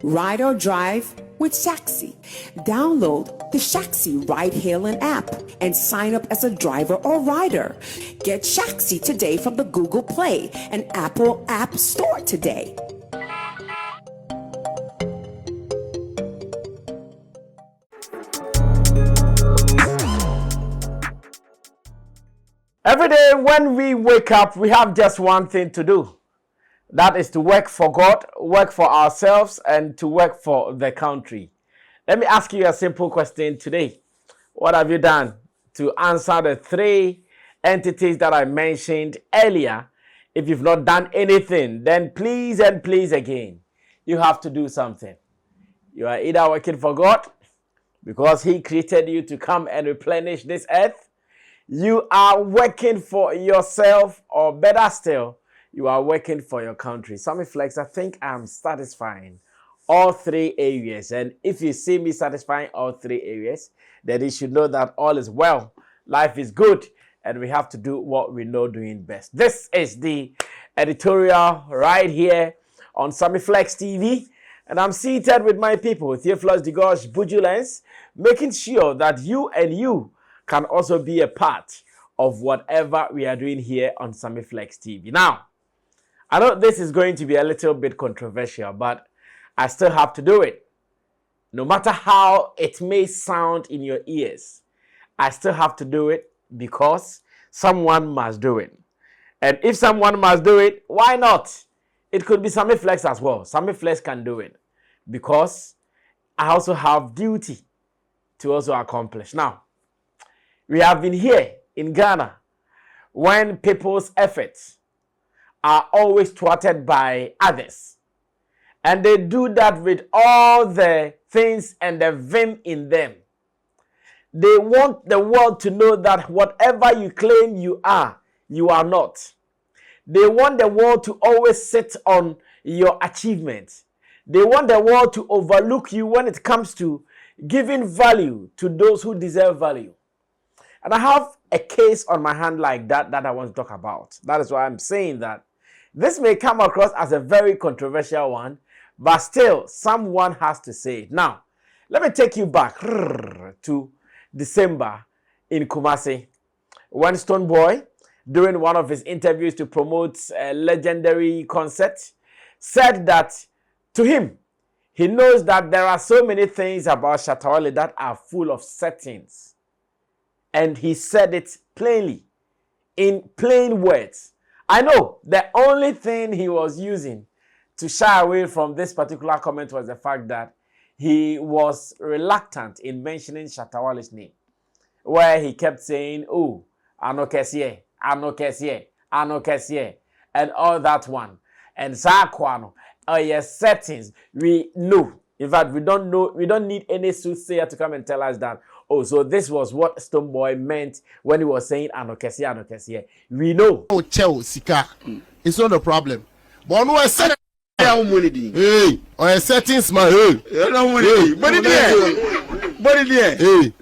Ride or drive with Shaxi. Download the Shaxi ride-hailing app and sign up as a driver or rider. Get Shaxi today from the Google Play and Apple App Store today. Every day when we wake up, we have just one thing to do. That is to work for God, work for ourselves, and to work for the country. Let me ask you a simple question today. What have you done to answer the three entities that I mentioned earlier? If you've not done anything, then please and please again, you have to do something. You are either working for God because He created you to come and replenish this earth. You are working for yourself, or better still, you are working for your country. Sammy Flex, I think I'm satisfying all three areas. And if you see me satisfying all three areas, then you should know that all is well. Life is good. And we have to do what we know doing best. This is the editorial right here on Sammy Flex TV. And I'm seated with my people, Theophilus Digosh Bujulens, making sure that you can also be a part of whatever we are doing here on Sammy Flex TV. Now, I know this is going to be a little bit controversial, but I still have to do it. No matter how it may sound in your ears, I still have to do it because someone must do it. And if someone must do it, why not? It could be Sammy Flex as well. Sammy Flex can do it because I also have duty to also accomplish. Now, we have been here in Ghana when people's efforts are always thwarted by others. And they do that with all the things and the vim in them. They want the world to know that whatever you claim you are not. They want the world to always sit on your achievements. They want the world to overlook you when it comes to giving value to those who deserve value. And I have a case on my hand like that I want to talk about. That is why I'm saying that this may come across as a very controversial one, but still someone has to say it. Now, let me take you back to December in Kumasi when Stonebwoy, during one of his interviews to promote a legendary concert, said that to him, he knows that there are so many things about Shatta Wale that are full of settings. And he said it plainly, in plain words. I know the only thing he was using to shy away from this particular comment was the fact that he was reluctant in mentioning Shatta Wale's name, where he kept saying, oh, ano kesiye, and all that one. And Zakwano, oh yes, settings, we know. In fact, we don't need any soothsayer to come and tell us that, oh, so this was what Stonebwoy meant when he was saying Anokesiye. We know. Oh, Chel, Sika. It's not a problem. But no, I said, hey, or a settings, my hey. But it hey.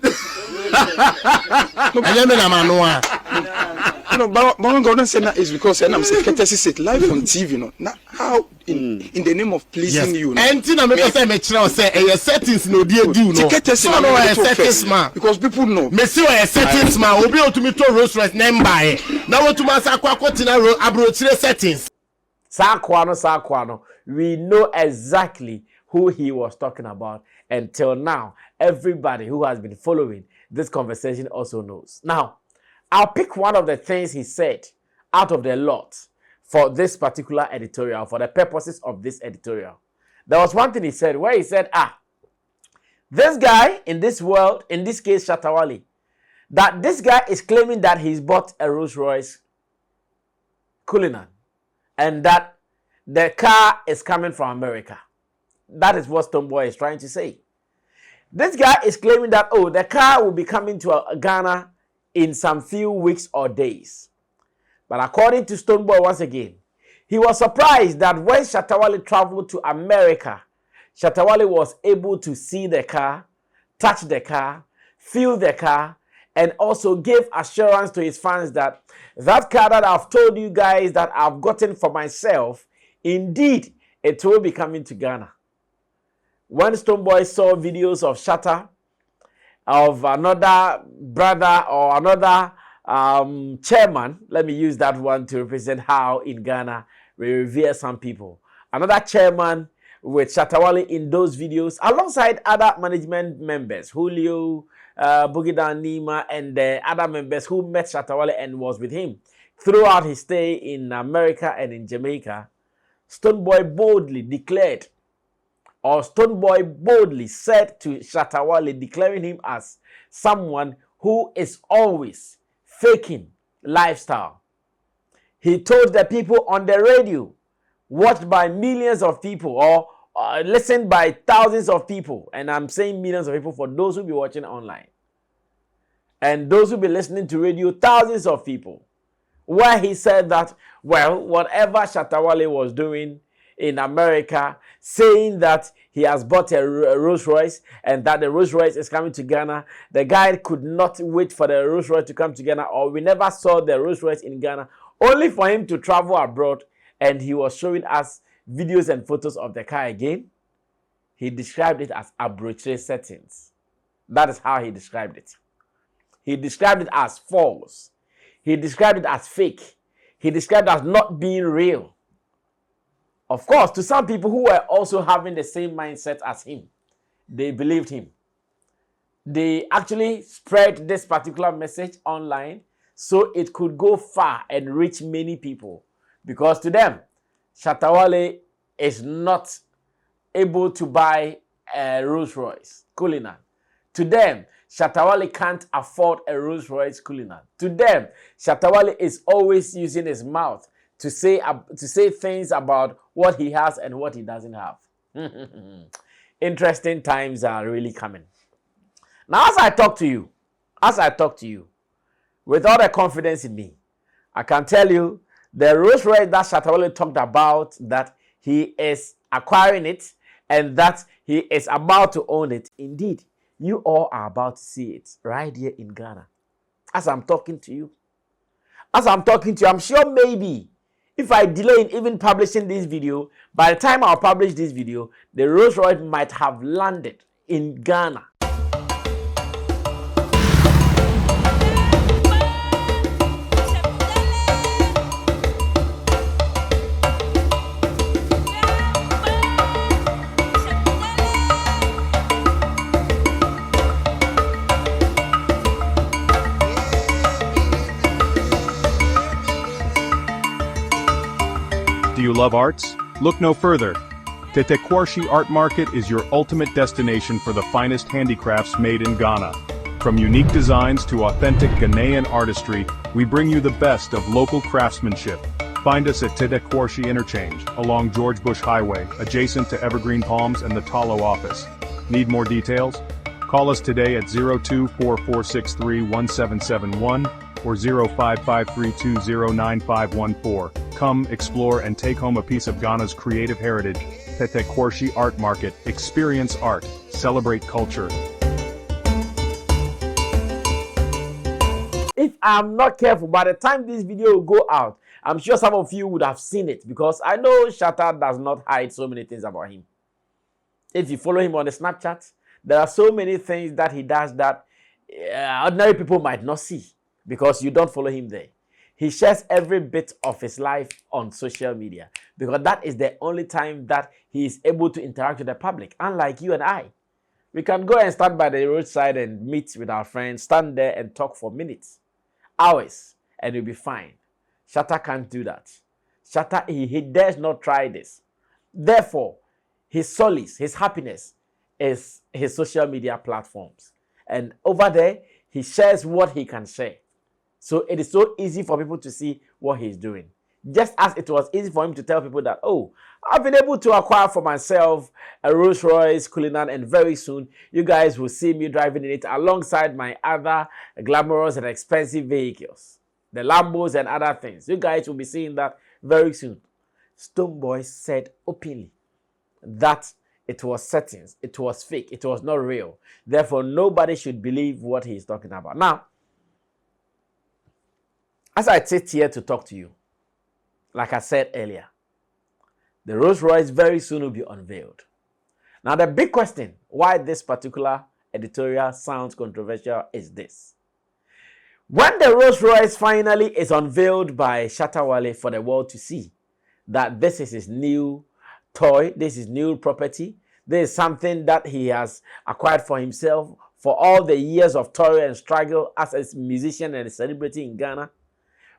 No, but God say that is because I'm saying it live on TV. No, now how in the name of pleasing you? And I make say a settings no dear do no. So no a settings man because people know. Me see a settings man. Obi o to me to Rolls-Royce name buy. Now what to man say akwa tina abrochire settings. Sakwano. We know exactly who he was talking about. Until now, everybody who has been following this conversation also knows. Now, I'll pick one of the things he said out of the lot for this particular editorial, for the purposes of this editorial. There was one thing he said where he said, this guy in this world, in this case Shatta Wale, that this guy is claiming that he's bought a Rolls-Royce Cullinan and that the car is coming from America. That is what Stonebwoy is trying to say. This guy is claiming that, oh, the car will be coming to Ghana in some few weeks or days. But according to Stonebwoy, once again, he was surprised that when Shatta Wale traveled to America, Shatta Wale was able to see the car, touch the car, feel the car, and also give assurance to his fans that that car that I've told you guys that I've gotten for myself, indeed, it will be coming to Ghana. When Stonebwoy saw videos of Shatta, of another brother or another chairman, let me use that one to represent how in Ghana we revere some people. Another chairman with Shatta Wale in those videos, alongside other management members, Julio, Bugidan Nima, and the other members who met Shatta Wale and was with him throughout his stay in America and in Jamaica. Stonebwoy boldly declared, or Stonebwoy boldly said to Shatta Wale, declaring him as someone who is always faking lifestyle. He told the people on the radio, watched by millions of people, or listened by thousands of people, and I'm saying millions of people for those who be watching online, and those who be listening to radio, thousands of people, where he said that, well, whatever Shatta Wale was doing in America, saying that he has bought a Rolls-Royce and that the Rolls-Royce is coming to Ghana, the guy could not wait for the Rolls-Royce to come to Ghana, or we never saw the Rolls-Royce in Ghana, only for him to travel abroad, and he was showing us videos and photos of the car again. He described it as arbitrary settings. That is how he described it. He described it as false. He described it as fake. He described it as not being real. Of course, to some people who were also having the same mindset as him, they believed him. They actually spread this particular message online so it could go far and reach many people. Because to them, Shatta Wale is not able to buy a Rolls-Royce Cullinan. To them, Shatta Wale can't afford a Rolls-Royce Cullinan. To them, Shatta Wale is always using his mouth to say things about what he has and what he doesn't have. Interesting times are really coming. Now, as I talk to you, with all the confidence in me, I can tell you the Rolls-Royce that Shatta Wale talked about, that he is acquiring it and that he is about to own it. Indeed, you all are about to see it right here in Ghana. As I'm talking to you, I'm sure maybe if I delay in even publishing this video, by the time I'll publish this video, the Rolls-Royce might have landed in Ghana. Do you love arts? Look no further. Tetteh Quarshie Art Market is your ultimate destination for the finest handicrafts made in Ghana. From unique designs to authentic Ghanaian artistry, we bring you the best of local craftsmanship. Find us at Tetteh Quarshie Interchange, along George Bush Highway, adjacent to Evergreen Palms and the Talo office. Need more details? Call us today at 0244631771 or 0553209514. Come, explore, and take home a piece of Ghana's creative heritage. Tetteh Quarshie Art Market. Experience art. Celebrate culture. If I'm not careful, by the time this video will go out, I'm sure some of you would have seen it, because I know Shatta does not hide so many things about him. If you follow him on the Snapchat, there are so many things that he does that ordinary people might not see, because you don't follow him there. He shares every bit of his life on social media, because that is the only time that he is able to interact with the public. Unlike you and I, we can go and stand by the roadside and meet with our friends, stand there and talk for minutes, hours, and we'll be fine. Shatta can't do that. Shatta, he dares not try this. Therefore, his solace, his happiness is his social media platforms. And over there, he shares what he can share. So it is so easy for people to see what he's doing. Just as it was easy for him to tell people that, oh, I've been able to acquire for myself a Rolls-Royce Cullinan, and very soon you guys will see me driving in it alongside my other glamorous and expensive vehicles, the Lambos and other things. You guys will be seeing that very soon. Stonebwoy said openly that it was settings, it was fake, it was not real. Therefore, nobody should believe what he's talking about. Now, as I sit here to talk to you, like I said earlier, the Rolls-Royce very soon will be unveiled. Now, the big question why this particular editorial sounds controversial is this. When the Rolls-Royce finally is unveiled by Shatta Wale for the world to see that this is his new toy, this is new property, this is something that he has acquired for himself for all the years of toil and struggle as a musician and a celebrity in Ghana.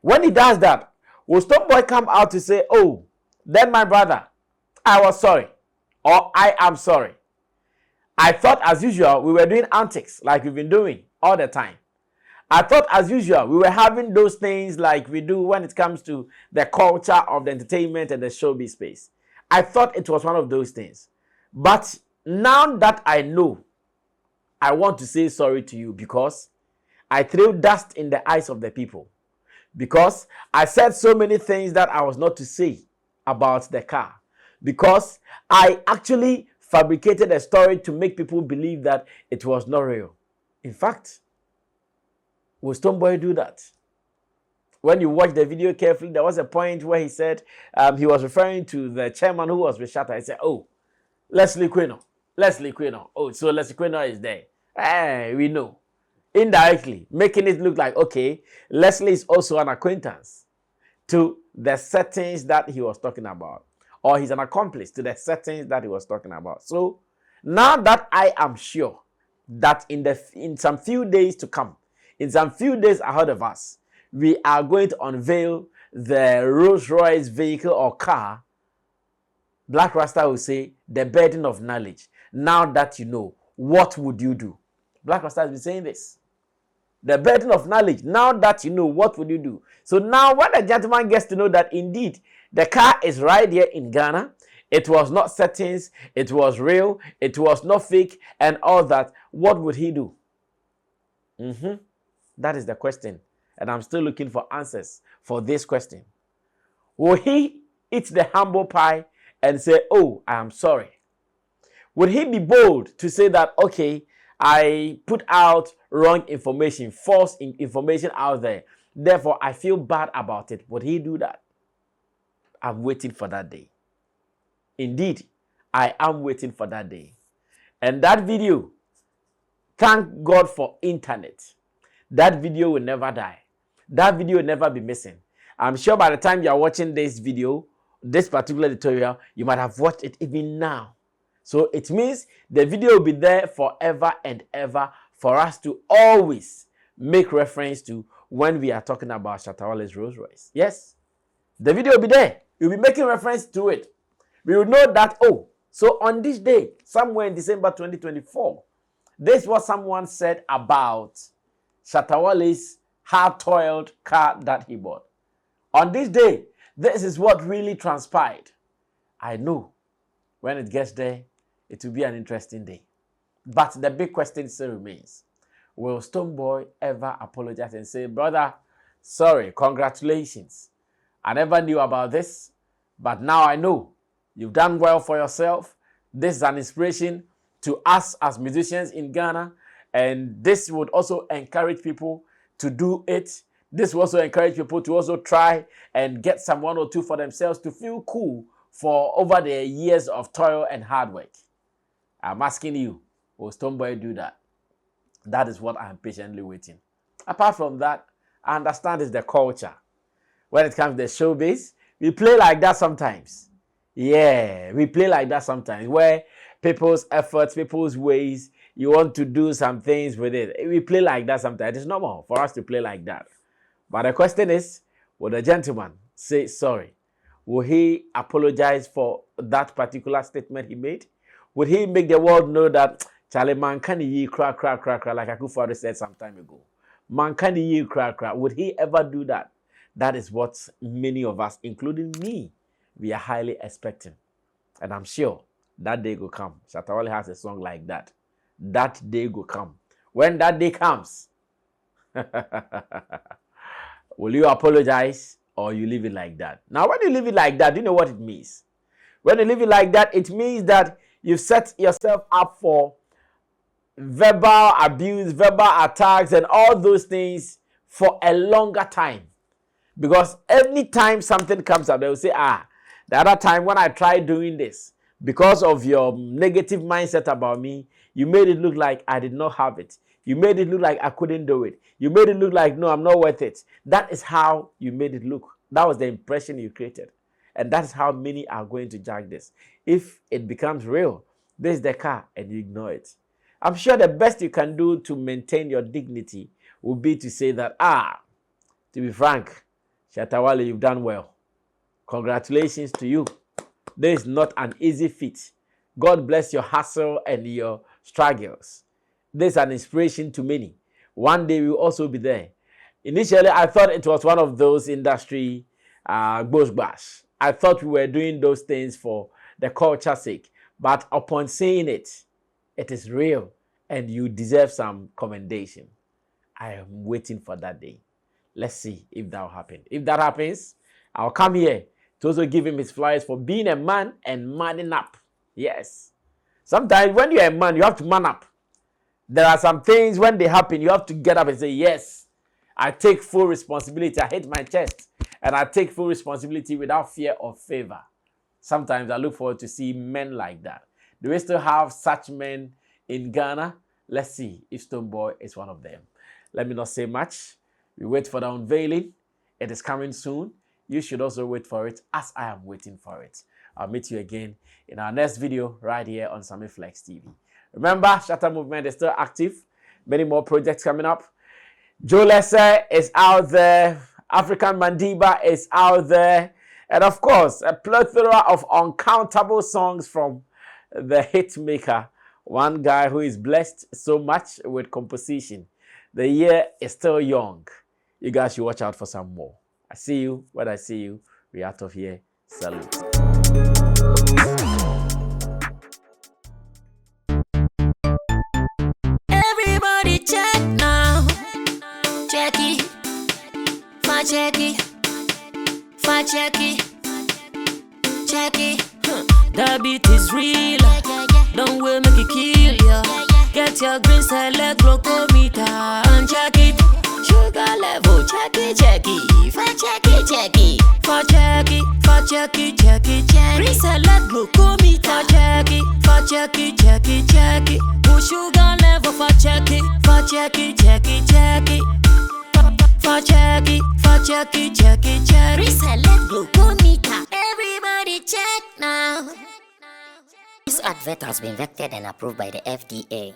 When he does that, will Stonebwoy come out to say, oh, then my brother, I was sorry, or I am sorry. I thought as usual we were doing antics like we've been doing all the time. I thought as usual we were having those things like we do when it comes to the culture of the entertainment and the showbiz space. I thought it was one of those things. But now that I know, I want to say sorry to you because I threw dust in the eyes of the people. Because I said so many things that I was not to say about the car. Because I actually fabricated a story to make people believe that it was not real. In fact, will Stonebwoy do that? When you watch the video carefully, there was a point where he said he was referring to the chairman who was with Shatta. He said, oh, Leslie Quino. Oh, so Leslie Quino is there. Hey, we know. Indirectly, making it look like, okay, Leslie is also an acquaintance to the settings that he was talking about. Or he's an accomplice to the settings that he was talking about. So, now that I am sure that in some few days to come, in some few days ahead of us, we are going to unveil the Rolls-Royce vehicle or car, Black Rasta will say, the burden of knowledge. Now that you know, what would you do? Black Rasta has been saying this. The burden of knowledge. Now that you know, what would you do? So now when the gentleman gets to know that indeed the car is right here in Ghana, it was not settings, it was real, it was not fake, and all that, what would he do? That is the question. And I'm still looking for answers for this question. Will he eat the humble pie and say, oh, I am sorry? Would he be bold to say that, okay, I put out wrong information, false information out there, therefore I feel bad about it? Would he do that? I'm waiting for that day. Indeed, I am waiting for that day. And that video, thank God for internet. That video will never die. That video will never be missing. I'm sure by the time you are watching this video, this particular tutorial, you might have watched it even now. So it means the video will be there forever and ever for us to always make reference to when we are talking about Shatta Wale's Rolls-Royce. Yes, the video will be there. You'll be making reference to it. We will know that, oh, so on this day, somewhere in December 2024, this is what someone said about Shatta Wale's hard-toiled car that he bought. On this day, this is what really transpired. I know when it gets there, it will be an interesting day. But the big question still remains. Will Stonebwoy ever apologize and say, brother, sorry, congratulations. I never knew about this, but now I know. You've done well for yourself. This is an inspiration to us as musicians in Ghana. And this would also encourage people to do it. This will also encourage people to also try and get some 1 or 2 for themselves to feel cool for over the years of toil and hard work. I'm asking you, will Stonebwoy do that? That is what I'm patiently waiting. Apart from that, I understand it's the culture. When it comes to the showbiz, we play like that sometimes. Yeah, we play like that sometimes, where people's efforts, people's ways, you want to do some things with it. We play like that sometimes. It's normal for us to play like that. But the question is, will the gentleman say sorry? Will he apologize for that particular statement he made? Would he make the world know that Charlie man can ye crack like Akufo-Addo said some time ago? Man can ye crack. Would he ever do that? That is what many of us, including me, we are highly expecting. And I'm sure that day will come. Shatta Wale has a song like that. That day will come. When that day comes, will you apologize or you leave it like that? Now, when you leave it like that, do you know what it means? When you leave it like that, it means that you've set yourself up for verbal abuse, verbal attacks, and all those things for a longer time. Because every time something comes up, they will say, the other time when I tried doing this, Because of your negative mindset about me, you made it look like I did not have it. You made it look like I couldn't do it. You made it look like, no, I'm not worth it. That is how you made it look. That was the impression you created. And that's how many are going to judge this. If it becomes real, this is the car and you ignore it. I'm sure the best you can do to maintain your dignity would be to say that, to be frank, Shatta Wale, you've done well. Congratulations to you. This is not an easy feat. God bless your hustle and your struggles. This is an inspiration to many. One day we will also be there. Initially, I thought it was one of those industry bash. I thought we were doing those things for the culture's sake. But upon seeing it, it is real and you deserve some commendation. I am waiting for that day. Let's see if that will happen. If that happens, I'll come here to also give him his flowers for being a man and manning up. Yes. Sometimes when you're a man, you have to man up. There are some things when they happen, you have to get up and say, yes, I take full responsibility. I hit my chest and I take full responsibility without fear or favor. Sometimes I look forward to see men like that. Do we still have such men in Ghana? Let's see if Stonebwoy is one of them. Let me not say much. We wait for the unveiling. It is coming soon. You should also wait for it as I am waiting for it. I'll meet you again in our next video right here on Sammy Flex TV. Remember, Shatta Movement is still active. Many more projects coming up. Joe Lesser is out there. African Mandiba is out there. And of course, a plethora of uncountable songs from the hit maker. One guy who is blessed so much with composition. The year is still young. You guys should watch out for some more. I see you. When I see you, we're out of here. Salute. Everybody check now. Check it. Fact check it. Fact check it. Check it. The beat is real. Don't wait, make it kill ya. Get your green select glucometer and check it. Sugar level, check it, check it. Fact check it, check it. Fact check it, fact check it, check it, check it. Green select glucometer. Fact check it, fact check it, check it, check it. Put sugar level, fact check it, fact check it, check it, check it. Fact check it, fact check it, check it, check it. Green select glucometer. Everybody check now. This advert has been vetted and approved by the FDA.